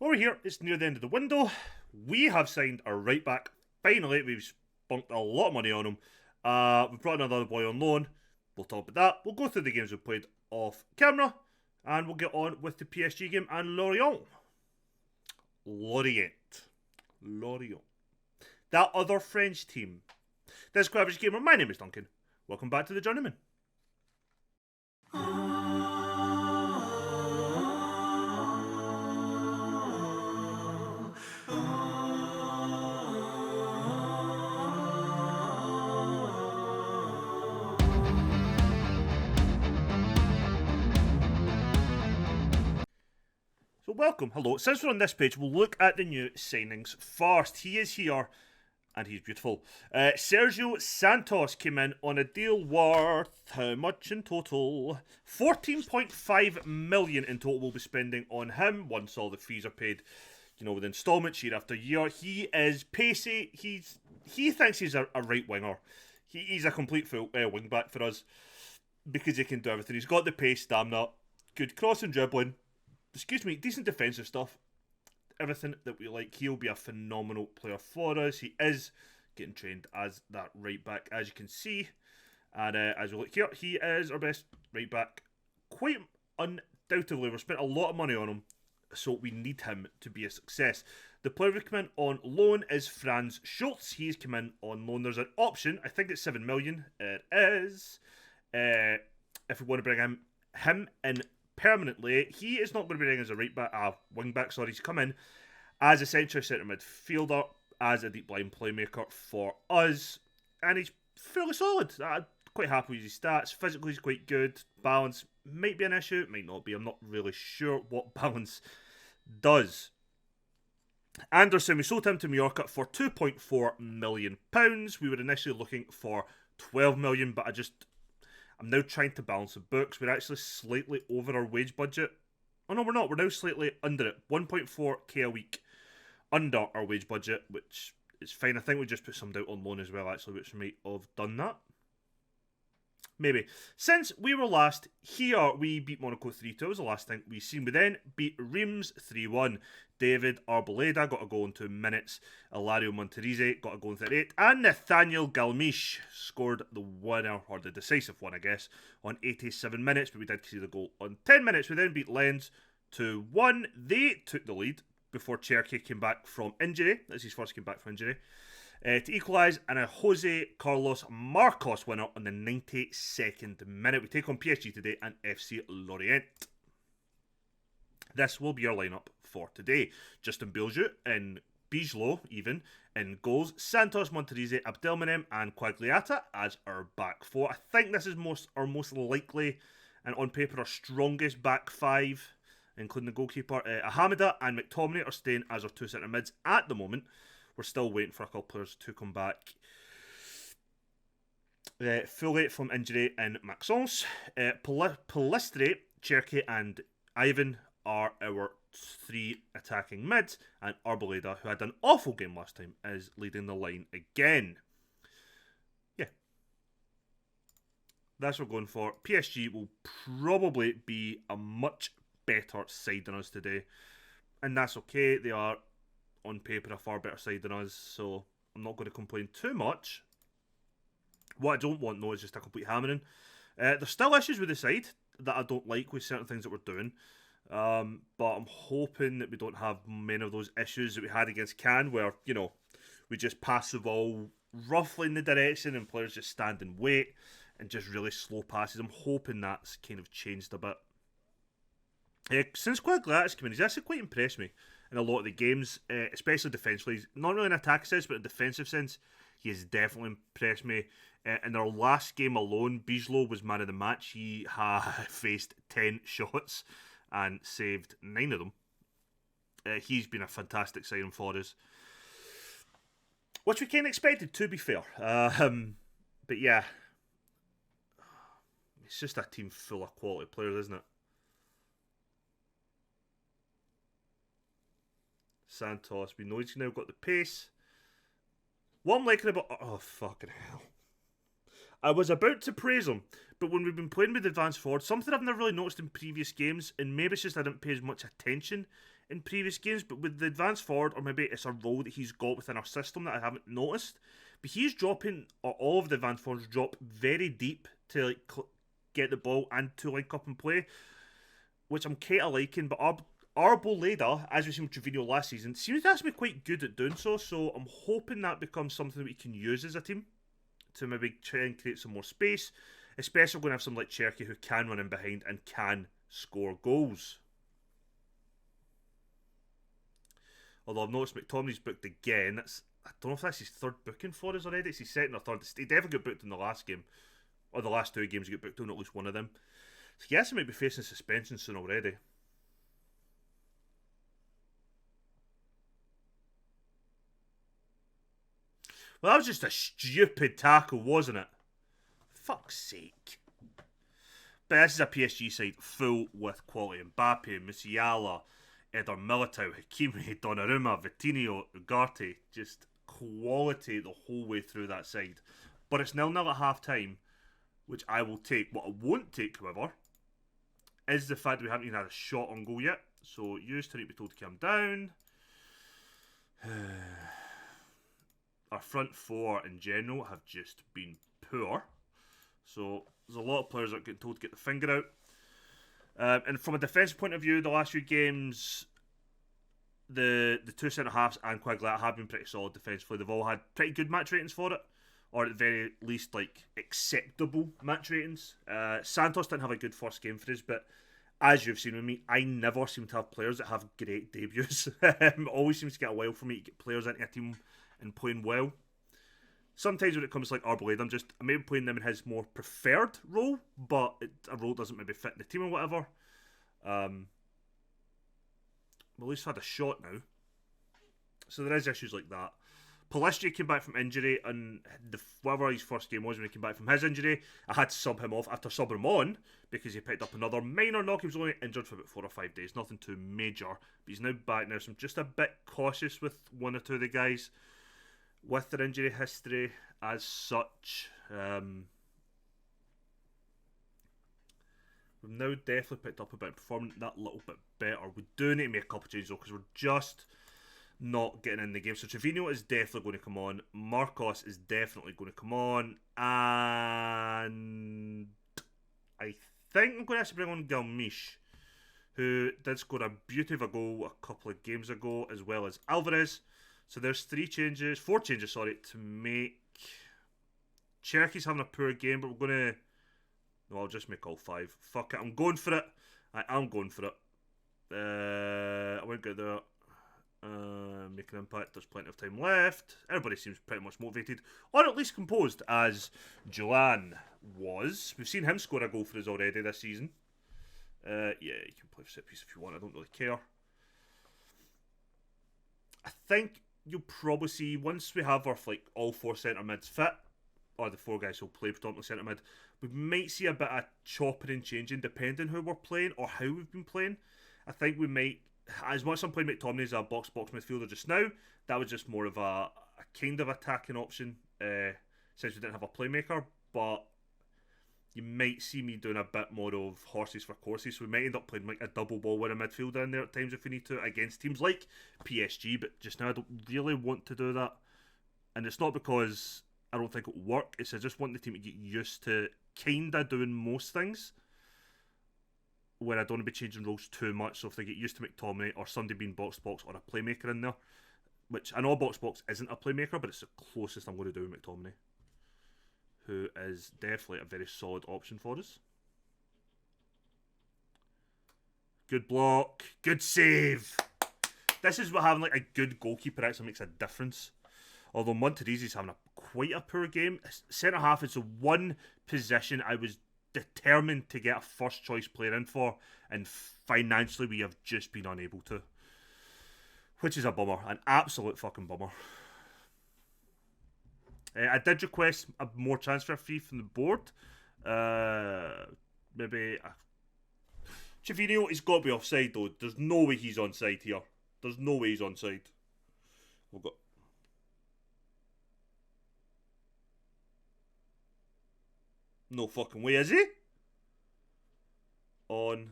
Over here, it's near the end of the window. We have signed our right back. Finally, we've spunked a lot of money on him. We've brought another boy on loan. We'll talk about that. We'll go through the games we've played off camera. And we'll get on with the PSG game and Lorient. Lorient. That other French team. This is Average Gamer. My name is Duncan. Welcome back to the Journeyman. So welcome, hello. Since we're on this page, we'll look at the new signings first. He is here, and he's beautiful. Sergio Santos came in on a deal worth, how much in total? 14.5 million in total we'll be spending on him once all the fees are paid, with installments year after year. He is pacey. He thinks he's a right winger. He's a complete full wing back for us because he can do everything. He's got the pace, stamina, good crossing, dribbling. Decent defensive stuff. Everything that we like. He'll be a phenomenal player for us. He is getting trained as that right back, as you can see. And as we look here, he is our best right back. Quite undoubtedly, we've spent a lot of money on him, so we need him to be a success. The player we come in on loan is Franz Schultz. He's come in on loan. There's an option. I think it's 7 million. It is. If we want to bring him in permanently, he is not going to be in as a wing back. He's come in as a central centre midfielder, as a deep line playmaker for us, and he's fairly solid. I'm quite happy with his stats. Physically, he's quite good. Balance might be an issue, might not be. I'm not really sure what balance does. Anderson, we sold him to Mallorca for £2.4 million. We were initially looking for 12 million, but I'm now trying to balance the books. We're actually slightly over our wage budget. Oh no, we're not. We're now slightly under it. 1.4k a week under our wage budget, which is fine. I think we just put somebody out on loan as well, actually, which might have done that. Maybe. Since we were last here, we beat Monaco 3-2. That was the last thing we seen. We then beat Reims 3-1. David Arboleda got a goal in 2 minutes. Ilario Monterize got a goal in 38. And Nathaniel Galmiche scored the winner, or the decisive one, I guess, on 87 minutes. But we did see the goal on 10 minutes. We then beat Lens 2-1. They took the lead before Cherki came back from injury. That's his first came back from injury. To equalise, and a Jose Carlos Marcos winner on the 92nd minute. We take on PSG today and FC Lorient. This will be our lineup for today. Justin Biljou in Bijlo, even, in goals. Santos, Monterize, Abdelmanem and Quagliata as our back four. I think this is our most likely, and on paper our strongest back five, including the goalkeeper. Ahamada and McTominay are staying as our two centre mids at the moment. We're still waiting for a couple players to come back. Fully from injury in Maxence. Palestre, Cherki and Ivan are our three attacking mids. And Arboleda, who had an awful game last time, is leading the line again. Yeah. That's what we're going for. PSG will probably be a much better side than us today. And that's okay. They are, on paper, a far better side than us, so I'm not going to complain too much. What I don't want, though, is just a complete hammering. There's still issues with the side that I don't like with certain things that we're doing, but I'm hoping that we don't have many of those issues that we had against Cannes, where, we just pass the ball roughly in the direction and players just stand and wait and just really slow passes. I'm hoping that's kind of changed a bit. Since Quagliata's come in, he's actually quite impressed me in a lot of the games, especially defensively. Not really in an attack sense, but in a defensive sense, he has definitely impressed me. In our last game alone, Bijlo was man of the match. He faced 10 shots and saved 9 of them. He's been a fantastic signing for us, which we kind of expected, to be fair. But yeah, it's just a team full of quality players, isn't it? Santos, we know he's now got the pace. What I'm liking about... Oh, fucking hell. I was about to praise him, but when we've been playing with advanced forward, something I've never really noticed in previous games, and maybe it's just I didn't pay as much attention, in previous games, but with the advanced forward, or maybe it's a role that he's got within our system that I haven't noticed. But he's dropping, or all of the advanced forwards drop very deep to like get the ball and to link up and play, which I'm kind of liking. But Arboleda, as we seen with Trevino last season, seems to actually be quite good at doing so. So I'm hoping that becomes something that we can use as a team to maybe try and create some more space. Especially when we have someone like Cherky who can run in behind and can score goals. Although I've noticed McTominay's booked again. I don't know if that's his third booking for us already. It's his second or third. He definitely got booked in the last game. Or the last two games he got booked on, at least one of them. So he might be facing suspension soon already. Well, that was just a stupid tackle, wasn't it? Fuck's sake. But this is a PSG side full with quality. Mbappe, Musiala, Eder Militao, Hakimi, Donnarumma, Vitinho, Ugarte. Just quality the whole way through that side. But it's 0-0 at half time, which I will take. What I won't take, however, is the fact that we haven't even had a shot on goal yet. So used to be told to calm down. Our front four in general have just been poor. So there's a lot of players that are getting told to get the finger out. And from a defensive point of view, the last few games, the two centre halves and Quagliata have been pretty solid defensively. They've all had pretty good match ratings for it, or at the very least, like acceptable match ratings. Santos didn't have a good first game for us, but as you've seen with me, I never seem to have players that have great debuts. Always seems to get a while for me to get players into a team and playing well. Sometimes when it comes to like Arboleda, I'm maybe playing them in his more preferred role, but a role doesn't maybe fit the team or whatever. Well, at least I've had a shot now. So there is issues like that. Pellistri came back from injury, and whatever his first game was when he came back from his injury, I had to sub him off after subbing him on because he picked up another minor knock. He was only injured for about 4 or 5 days, nothing too major. But he's now back now, so I'm just a bit cautious with one or two of the guys with their injury history as such. We've now definitely picked up a bit, performing that little bit better. We do need to make a couple of changes though, because we're just not getting in the game. So Trevino is definitely going to come on. Marcos is definitely going to come on. And I think I'm going to have to bring on Galmiche, who did score a beauty of a goal a couple of games ago, as well as Alvarez. So there's 4 changes, to make. Cherky's having a poor game, but we're going to... No, I'll just make all 5. Fuck it, I'm going for it. I am going for it. I won't get there. Make an impact. There's plenty of time left. Everybody seems pretty much motivated, or at least composed, as Jolan was. We've seen him score a goal for us already this season. Yeah, you can play for set piece if you want. I don't really care. I think you'll probably see, once we have our like all 4 centre mids fit, or the 4 guys who'll play predominantly centre mid, we might see a bit of chopping and changing depending who we're playing or how we've been playing. I think we might, as much as I'm playing McTominay as a box-box midfielder just now, that was just more of a kind of attacking option since we didn't have a playmaker, but you might see me doing a bit more of horses for courses, so we might end up playing like a double ball with a midfielder in there at times if we need to, against teams like PSG, but just now I don't really want to do that. And it's not because I don't think it'll work, it's I just want the team to get used to kinda doing most things where I don't want to be changing roles too much. So if they get used to McTominay or somebody being box-box or a playmaker in there, which I know box-box isn't a playmaker, but it's the closest I'm going to do with McTominay, who is definitely a very solid option for us. Good block, good save. This is what having like a good goalkeeper actually makes a difference. Although Monterizzi's having quite a poor game. Centre half is the one position I was determined to get a first choice player in for, and financially we have just been unable to, which is a bummer, an absolute fucking bummer. I did request a more transfer fee from the board. Maybe Trevino, he's got to be offside though. There's no way he's onside here. There's no way he's onside. We've got... No fucking way, is he? On.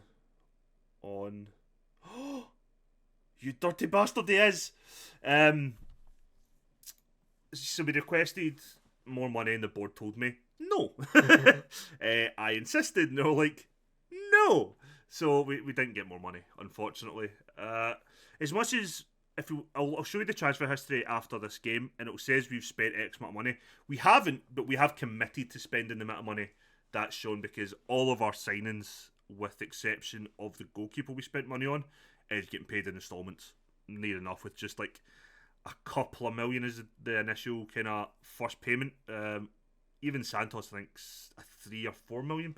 You dirty bastard, he is. So we requested more money, and the board told me no. I insisted, and they were like, no. So we didn't get more money, unfortunately. As much as I'll show you the transfer history after this game, and it says we've spent X amount of money. We haven't, but we have committed to spending the amount of money that's shown, because all of our signings, with the exception of the goalkeeper we spent money on, is getting paid in installments. Near enough, with just like a couple of million is the initial kind of first payment. Even Santos, I think's a £3 or £4 million,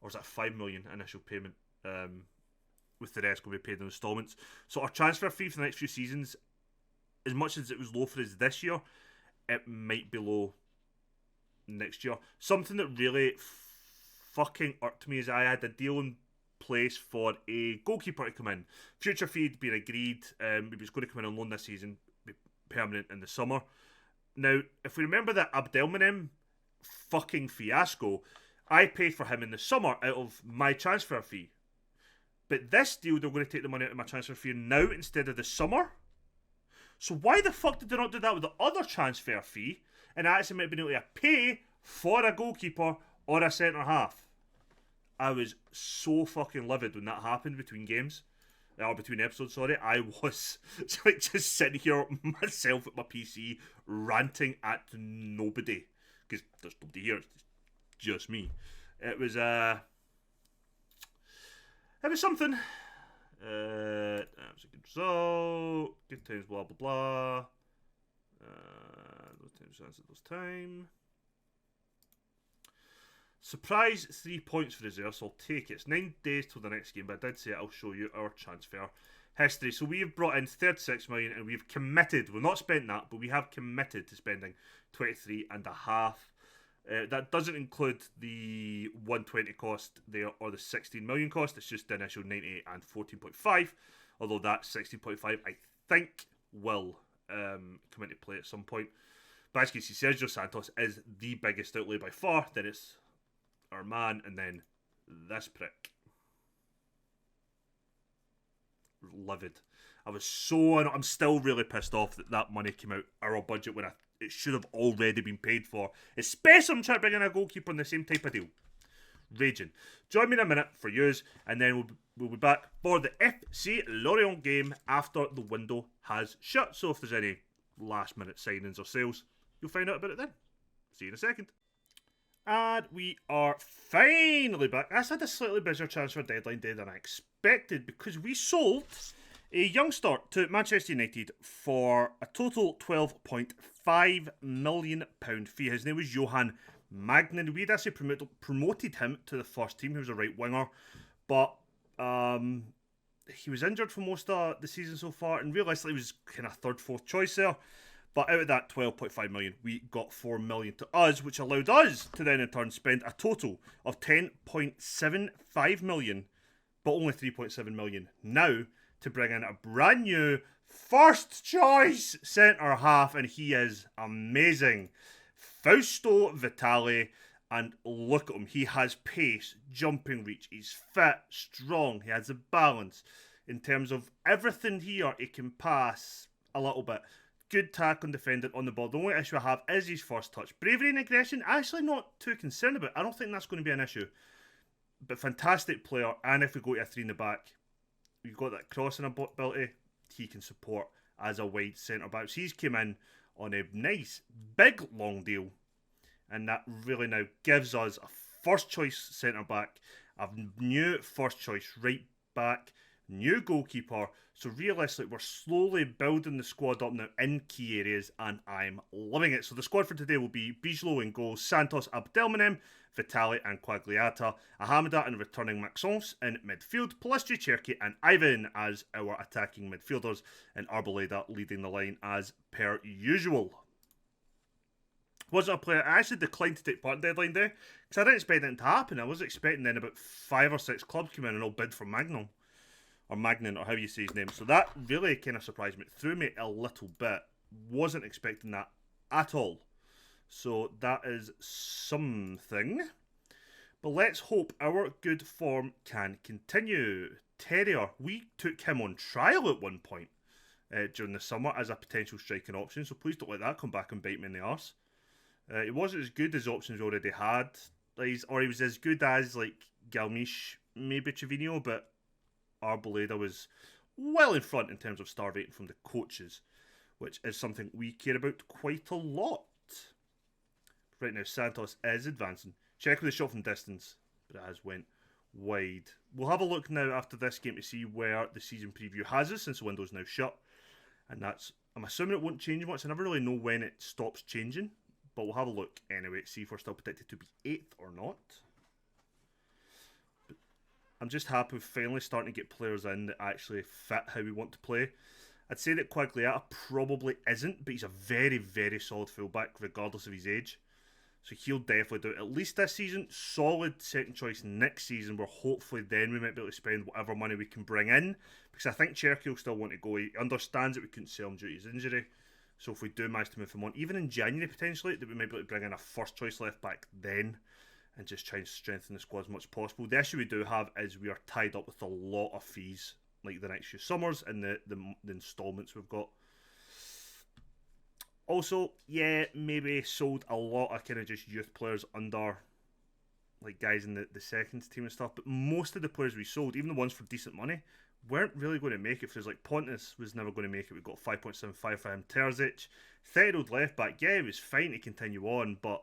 or is that £5 million initial payment? With the rest going to be paid in installments. So our transfer fee for the next few seasons, as much as it was low for us this year, it might be low next year. Something that really fucking irked me is I had a deal in place for a goalkeeper to come in. Future fee had been agreed. He was going to come in on loan this season, be permanent in the summer. Now, if we remember that Abdelmanem fucking fiasco, I paid for him in the summer out of my transfer fee. But this deal, they're going to take the money out of my transfer fee now instead of the summer. So why the fuck did they not do that with the other transfer fee, and actually might have been able to pay for a goalkeeper or a centre half? I was so fucking livid when that happened between games. Or between episodes, sorry. I was like just sitting here myself at my PC ranting at nobody. Because there's nobody here, it's just me. It was something. That was a good result. Good times, blah blah blah. Those times answered those time. Surprise 3 points for reserve, so I'll take it. It's 9 days till the next game, but I did say I'll show you our transfer history. So we have brought in 36 million, and we've committed, we've not spent that, but we have committed to spending 23.5. That doesn't include the 120 cost there or the 16 million cost. It's just the initial 98 and 14.5. Although that 16.5 I think will come into play at some point. But as you can see, Sergio Santos is the biggest outlay by far. Then it's our man, and then this prick. Livid. I'm still really pissed off that money came out our budget when it should have already been paid for. Especially I'm trying to bring in a goalkeeper on the same type of deal. Raging. Join me in a minute for yous, and then we'll be back for the FC Lorient game after the window has shut. So if there's any last minute signings or sales, you'll find out about it then. See you in a second. And we are finally back. I had a slightly busier transfer deadline day than I expected, because we sold a youngster to Manchester United for a total £12.5 million fee. His name was Johan Magnan. We'd actually promoted him to the first team. He was a right winger, but he was injured for most of the season so far, and realistically he was kind of third, fourth choice there. But out of that 12.5 million, we got 4 million to us, which allowed us to then in turn spend a total of 10.75 million, but only 3.7 million now to bring in a brand new first choice centre half, and he is amazing. Fausto Vitali, and look at him. He has pace, jumping reach, he's fit, strong, he has the balance. In terms of everything here, he can pass a little bit. Good tackle and defending on the ball. The only issue I have is his first touch. Bravery and aggression, actually not too concerned about. I don't think that's going to be an issue. But fantastic player, and if we go to a 3 in the back, you've got that crossing ability, he can support as a wide centre-back. So he's came in on a nice, big, long deal, and that really now gives us a first-choice centre-back, a new first-choice right-back, new goalkeeper. So realistically, we're slowly building the squad up now in key areas, and I'm loving it. So the squad for today will be Bijlow in goals, Santos, Abdelmanem, Vitali and Quagliata, Ahamada and returning Maxence in midfield, Palistri, Cherki and Ivan as our attacking midfielders, and Arboleda leading the line as per usual. Wasn't a player, I actually declined to take part in deadline day, because I didn't expect it to happen. I was expecting then about 5 or 6 clubs come in and all bid for Magnan, or how you say his name. So that really kind of surprised me. It threw me a little bit. Wasn't expecting that at all. So that is something. But let's hope our good form can continue. Terrier, we took him on trial at one point during the summer as a potential striking option, so please don't let that come back and bite me in the arse. He wasn't as good as options we already had, or he was as good as like Galmiche, maybe Trevino, but Arboleda was well in front in terms of star rating from the coaches, which is something we care about quite a lot. Right now, Santos is advancing. Check with the shot from distance, but it has went wide. We'll have a look now after this game to see where the season preview has us, since the window's now shut. And that's, I'm assuming it won't change much. I never really know when it stops changing, but we'll have a look anyway to see if we're still predicted to be 8th or not. But I'm just happy with finally starting to get players in that actually fit how we want to play. I'd say that Quagliata probably isn't, but he's a very, very solid fullback regardless of his age. So he'll definitely do it at least this season. Solid second choice next season, where hopefully then we might be able to spend whatever money we can bring in. Because I think Cherky will still want to go. He understands that we couldn't sell him due to his injury. So if we do manage to move him on, even in January potentially, that we might be able to bring in a first choice left back then and just try and strengthen the squad as much as possible. The issue we do have is we are tied up with a lot of fees, like the next few summers and the installments we've got. Also, yeah, maybe sold a lot of kind of just youth players under, like guys in the seconds team and stuff, but most of the players we sold, even the ones for decent money, weren't really going to make it for us. Like Pontus was never going to make it. We got 5.75 for him. Terzic, 30-year-old left back, yeah, it was fine to continue on, but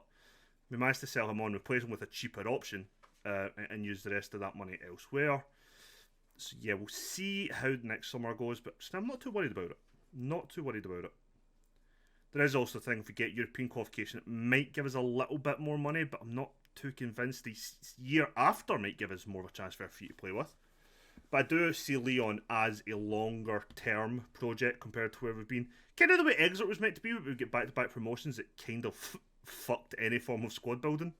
we managed to sell him on, replace him with a cheaper option, and use the rest of that money elsewhere. So yeah, we'll see how next summer goes, but I'm not too worried about it. Not too worried about it. There is also a thing, if we get European qualification, it might give us a little bit more money, but I'm not too convinced. The year after might give us more of a transfer fee to play with. But I do see Leon as a longer term project compared to where we've been. Kind of the way Exeter was meant to be, but we get back-to-back promotions that kind of fucked any form of squad building.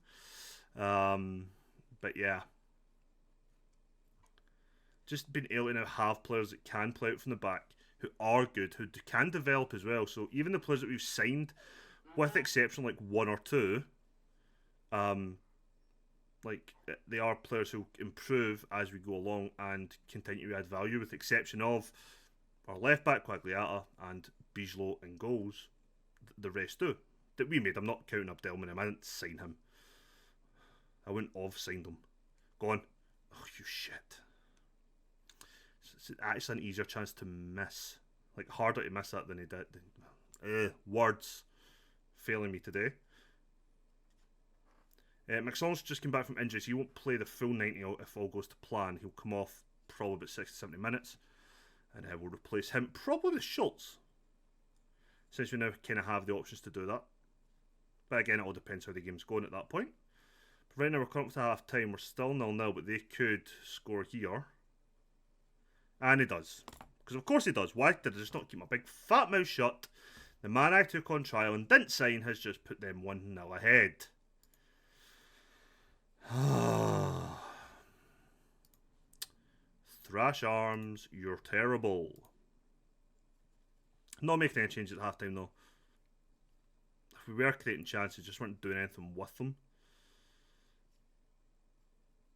But yeah. Just being able to now have players that can play out from the back, who are good, who can develop as well. So even the players that we've signed, with exception like one or two, like they are players who improve as we go along and continue to add value, with the exception of our left back Quagliata and Bijlow in goals. The rest do. That we made. I'm not counting Abdelmanem. I didn't sign him. I wouldn't have signed him. Go on. Oh, you shit. It's actually an easier chance to miss. Like, harder to miss that than he did. Words failing me today. McSonald's just came back from injury, so he won't play the full 90 if all goes to plan. He'll come off probably about 60-70 minutes, and we'll replace him probably with Schultz, since we now kind of have the options to do that. But again, it all depends how the game's going at that point. But right now we're coming up to half time. We're still 0-0, but they could score here. And he does. Because of course he does. Why did I just not keep my big fat mouth shut? The man I took on trial and didn't sign has just put them 1-0 ahead. Thrash Arms, you're terrible. Not making any changes at halftime though. If we were creating chances, just weren't doing anything with them.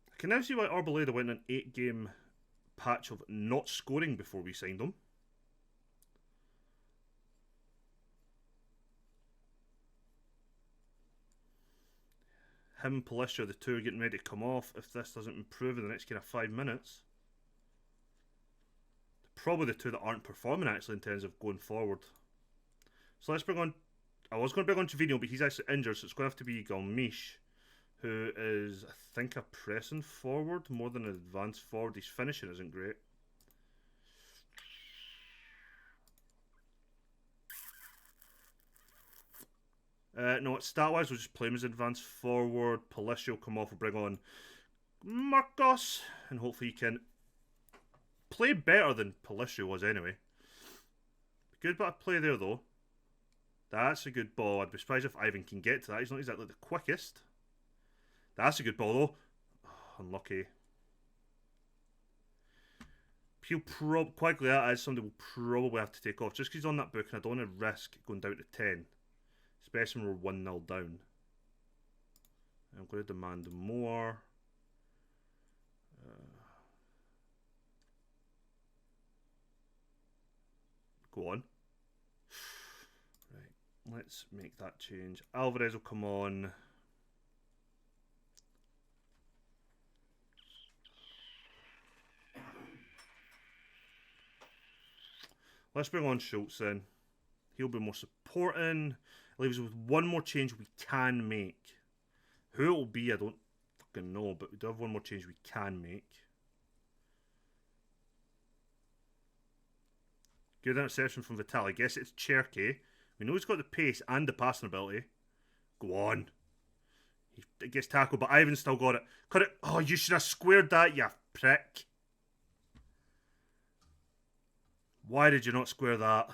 I can now see why Arboleda went on an 8-game patch of not scoring before we signed him. Him and Palistra, the two are getting ready to come off if this doesn't improve in the next kind of 5 minutes. Probably the two that aren't performing actually in terms of going forward. So let's bring on, I was going to bring on Trevino, but he's actually injured, so it's going to have to be Galmiche, who is, I think, a pressing forward more than an advanced forward. His finishing isn't great. No, stat-wise, we'll just play him as advanced forward. Palistra will come off and bring on Marcos, and hopefully he can play better than Palistra was anyway. Good bit of play there, though. That's a good ball. I'd be surprised if Ivan can get to that. He's not exactly the quickest. That's a good ball, though. Oh, unlucky. Quagliata is somebody we'll probably have to take off, just because he's on that book, and I don't want to risk going down to 10. Especially when we're 1-0 down. I'm going to demand more. Go on. Right, let's make that change. Alvarez will come on. Let's bring on Schultz then. He'll be more supporting. It leaves us with one more change we can make. Who it will be, I don't fucking know, but we do have one more change we can make. Good interception from Vitali. I guess it's Cherky. We know he's got the pace and the passing ability. Go on. He gets tackled, but Ivan's still got it. Cut it. Oh, you should have squared that, you prick. Why did you not square that?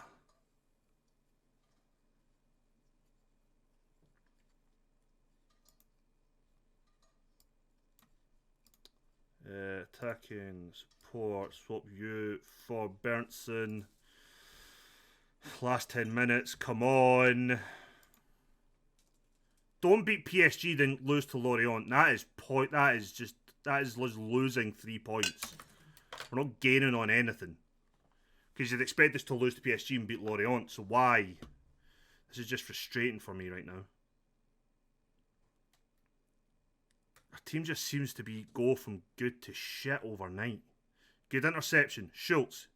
Attacking, support, swap you for Berntsen. Last 10 minutes, come on. Don't beat PSG, then lose to Lorient. That is us losing 3 points. We're not gaining on anything. Because you'd expect us to lose to PSG and beat Lorient, so why? This is just frustrating for me right now. Our team just seems to go from good to shit overnight. Good interception. Schultz.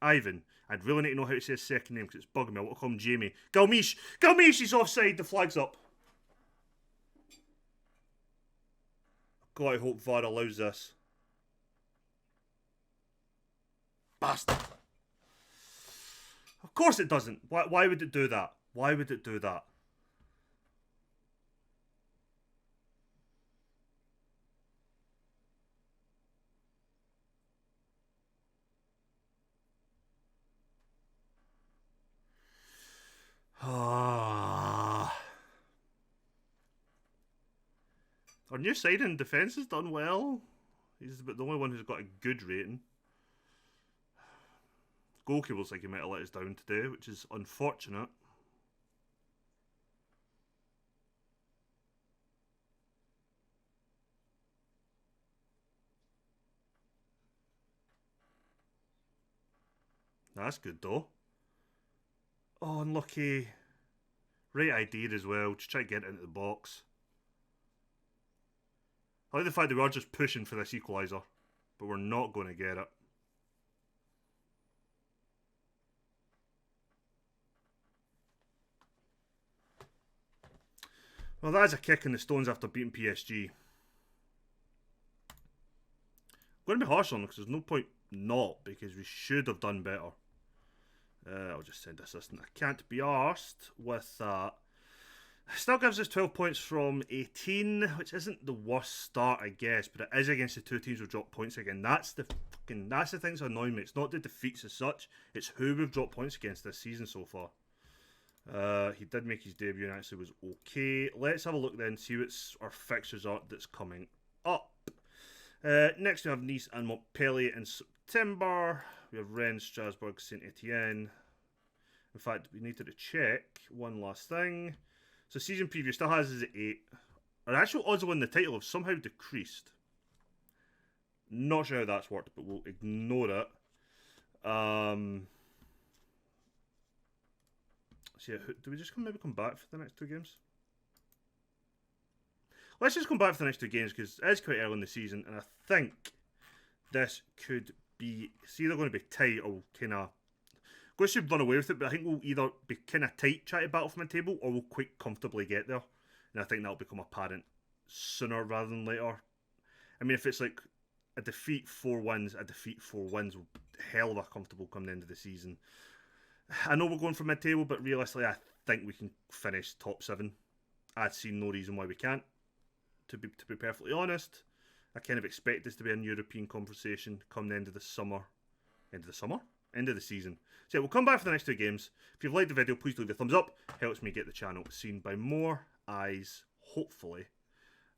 Ivan. I'd really need to know how to say his second name because it's bugging me. I want to call him Jamie. Galmiche! Galmiche is offside. The flag's up. God, I hope VAR allows this. Bastard. Of course it doesn't. Why would it do that? Why would it do that? Our new side in defence has done well. He's the only one who's got a good rating. Goalkeeper looks like he might have let us down today, which is unfortunate. That's good though. Oh, unlucky. Right idea as well. Just try to get it into the box. I like the fact that we are just pushing for this equaliser, but we're not going to get it. Well, that is a kick in the stones after beating PSG. I'm going to be harsh on them because there's no point not, because we should have done better. I'll just send assistant. I can't be arsed with that. Still gives us 12 points from 18, which isn't the worst start, I guess, but it is against the two teams we've dropped points again. That's the thing that's annoying me. It's not the defeats as such, it's who we've dropped points against this season so far. He did make his debut and actually was okay. Let's have a look then, see what our fixtures are that's coming up. Next we have Nice and Montpellier in September. We have Rennes, Strasbourg, Saint Etienne. In fact, we needed to check one last thing. So season preview still has us at 8. Our actual odds of winning the title have somehow decreased. Not sure how that's worked, but we'll ignore it. So yeah, do we just maybe come back for the next 2 games? Let's just come back for the next 2 games because it is quite early in the season, and I think this could be. It's either going to be tight or kind of. Going to run away with it, but I think we'll either be kind of tight, try to battle from the table, or we'll quite comfortably get there. And I think that'll become apparent sooner rather than later. I mean, if it's like a defeat, 4 wins, hell of a comfortable come the end of the season. I know we're going for mid-table, but realistically, I think we can finish top 7. I'd see no reason why we can't. To be perfectly honest, I kind of expect this to be a European conversation come the end of the summer. End of the season. So yeah, we'll come back for the next 2 games. If you've liked the video, please leave a thumbs up. Helps me get the channel seen by more eyes, hopefully.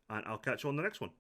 And I'll catch you on the next one.